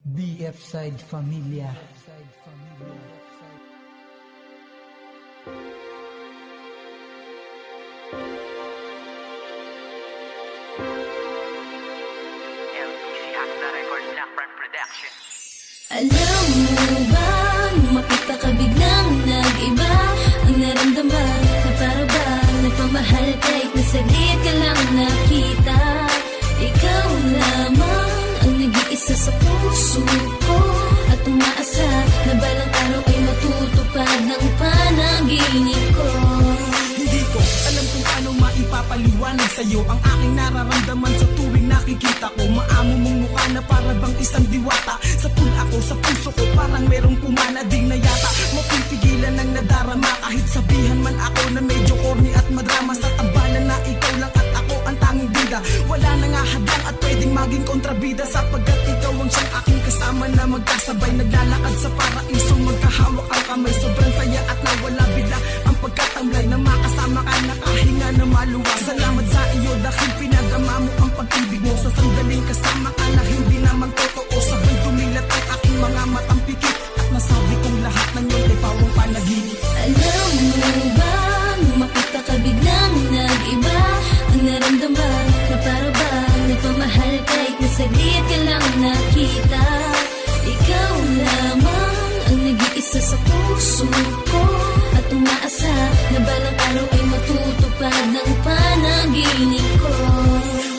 BF Side Familia. LBC Hakda Records, Blackburn Production. Alam mo ba, makita ka biglang nag-iba. Ang naramdaman na para bang nagpamahal kahit na saglit ka lang nakita. Ikaw lamang ang nag-iisa sa puso ko, at umaasa na balang araw ay matutupad ng panaginip ko. Hindi ko alam kung paano maipapaliwanag sa'yo ang aking nararamdaman sa tuwing nakikita ko. Maamo mong mukha na para bang isang diwata. Sa pool ako, sa puso ko parang merong pumanading na yata. Mapipigilan ng nadarama kahit sabihan man ako na medyo corny at madrama. Sa tambalan na ikaw lang at ako ang tanging bida. Wala na nga hadlang at pwedeng maging kontrabida, sapagkat ikaw ang siyang aking kasama na magkasabay. Naglalakad sa paraiso, magkahawak ang kamay. Sobrang saya at nawala bigla ang pagkatamlay na makasama ka, nakahinga na maluwag. Salamat sa iyo dahil pinagama mo ang pag-ibig mo. Sa sandaling kasama ka na hindi naman totoo, sabay dumilat ang aking mga matang pikit, at nasabi kong lahat ng yun ay pawang panaginip. Alam mo ba, makita ka biglang nag-iba. Ang naramdaman na para bang nagpamahal kahit na saglit ka lang nakita. Ikaw lamang ang nag-iisa sa puso ko, at umaasa na balang araw ay matutupad ng panaginip ko.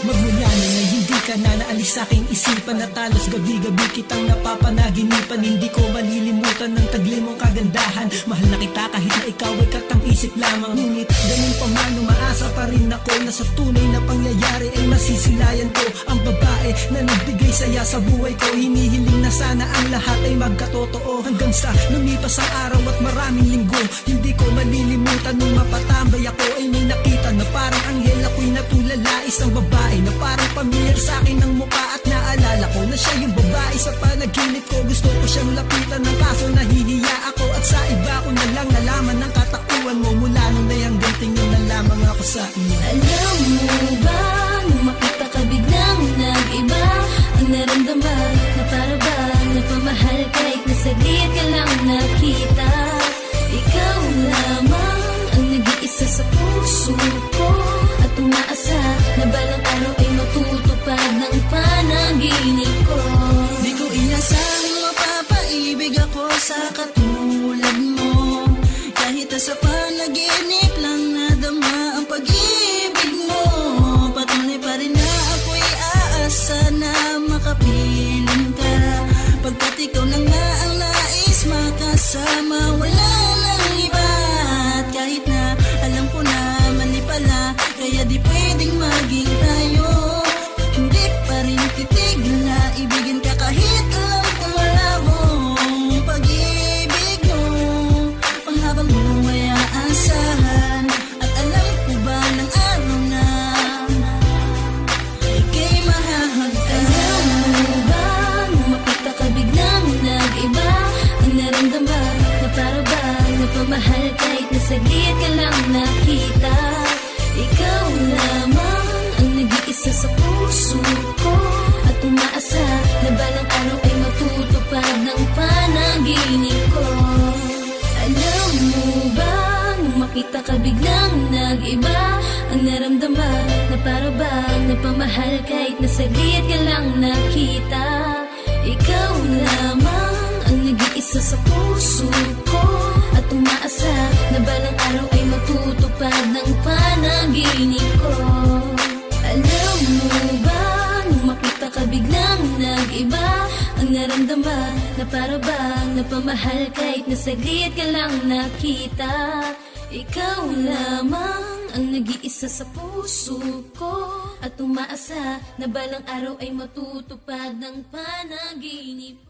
Magmula na hindi ka na naalis sa aking isipan, at halos gabi-gabi kitang napapanaginipan. Hindi ko malilimutan ng taglim mong kagandahan. Mahal na kita kahit na ikaw ay katang-isip lamang. Ngunit ganun pa man, umaasa pa rin ako na sa tunay na pangyayari ay masisilayan ko ang babae na nagbigay saya sa buhay ko. Hinihiling na sana ang lahat ay magkatotoo, hanggang sa lumipas ang araw at maraming linggo. Hindi ko malilimutan nung mapatambay ako ay may nakita na parang anghel. Ako'y natulala, isang babae na parang pamilyar sa akin ang mukha, at naalala ko na siya yung babae sa panaginip ko. Gusto ko siyang lapitan ng kaso nahihiya ako, at sa iba ko na lang nalaman ng katauhan mo. Mula nung na yung tingin na lamang ako sa iyo. Alam mo ba, makita ka biglang nag-iba. Ang naramdaman na para bang nagpamahal kahit na saglit ka lang nakita. Ikaw lamang ang nag-iisa sa puso ko, at umaasa na balang araw ay matutupad ng panaginip ko. Di ko inasahang mapapaibig ako sa katulad mo. Kahit sa panaginip lang nadama ang pag-ibig mo. Patuloy pa rin na ako'y aasa na makapiling ka, pagkat ikaw na nga ang nais makasama. Wala nang iba, at kahit na alam ko na mali pala, kaya di pwedeng maging tayo. Hindi pa rin titigil na ibigin ka kahit alam kong malabo ang pag-ibig mo. Panghabang buhay aasahan, at alam ko ba ng araw na ika'y mahahagkan. Alam mo ba, makita ka biglang nag-iba. Ang naramdaman na para bang nagpamahal kahit na saglit ka lang nakita. Ikaw lamang ang nag-iisa sa puso ko, at umaasa na balang araw ay matutupad ng panaginip ko. Alam mo ba, makita ka biglang nag-iba. Ang naramdaman na para bang nagpamahal kahit na saglit ka lang nakita. Ikaw lamang ang nag-iisa sa puso ko, at umaasa na balang araw ay matutupad ng panaginip ko. Alam mo ba, makita ka biglang nag-iba. Ang naramdaman na para bang nagpamahal kahit na saglit ka lang nakita. Ikaw lamang ang nag-iisa sa puso ko, at umaasa na balang araw ay matutupad ng panaginip.